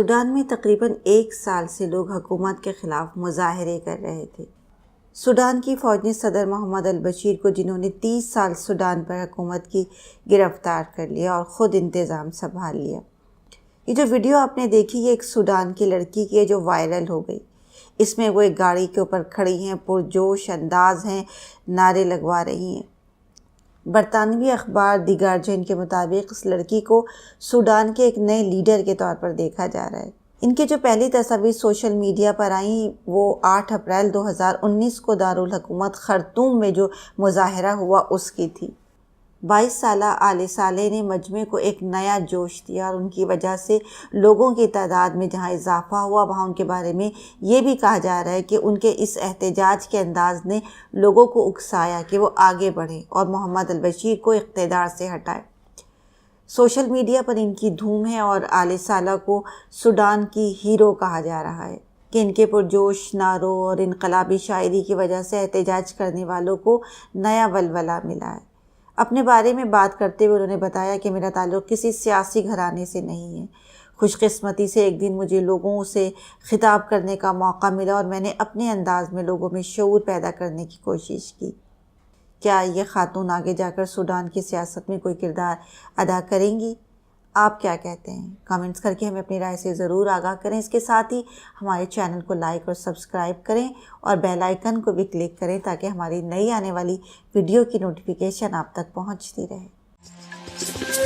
Sudan में तकरीबन 1 साल से लोग हुकूमत के ख़िलाफ़ मुज़ाहरे कर रहे थे। सूडान की फ़ौज ने सदर मोहम्मद अल-बशीर को, जिन्होंने 30 साल सूडान पर हुकूमत की, गिरफ़्तार कर लिया और ख़ुद इंतज़ाम संभाल लिया। ये जो वीडियो आपने देखी, ये एक सूडान की लड़की की है जो वायरल हो गई। इसमें वो एक गाड़ी के ऊपर खड़ी हैं, पुरजोश अंदाज़ हैं, नारे लगवा रही हैं। बरतानवी अखबार दी गार्जियन के मुताबिक इस लड़की को सूडान के एक नए लीडर के तौर पर देखा जा रहा है। इनकी जो पहली तस्वीर सोशल मीडिया पर आई वो 8 अप्रैल 2019 को दारुल हुकूमत खर्तूम में जो मुजाहरा हुआ उसकी थी। 22 साला आले साले ने मजमे को एक नया जोश दिया और उनकी वजह से लोगों की तादाद में जहां इजाफा हुआ, वहां उनके बारे में ये भी कहा जा रहा है कि उनके इस एहतजाज के अंदाज ने लोगों को उकसाया कि वो आगे बढ़े और मोहम्मद अल-बशीर को इक़्तिदार से हटाए। सोशल मीडिया पर इनकी धूम है और आले साला को सूडान की हीरो कहा जा रहा है कि इनके पुरजोश नारों और इनकलाबी शायरी की वजह से एहतजाज करने वालों को नया वलवला मिला है। अपने बारे में बात करते हुए उन्होंने बताया कि मेरा ताल्लुक़ किसी सियासी घराने से नहीं है। खुशकिस्मती से एक दिन मुझे लोगों से खिताब करने का मौका मिला और मैंने अपने अंदाज़ में लोगों में शऊर पैदा करने की कोशिश की। क्या ये खातून आगे जाकर सूडान की सियासत में कोई किरदार अदा करेंगी? आप क्या कहते हैं? कमेंट्स करके हमें अपनी राय से ज़रूर आगाह करें। इसके साथ ही हमारे चैनल को लाइक और सब्सक्राइब करें और बेल आइकन को भी क्लिक करें ताकि हमारी नई आने वाली वीडियो की नोटिफिकेशन आप तक पहुंचती रहे।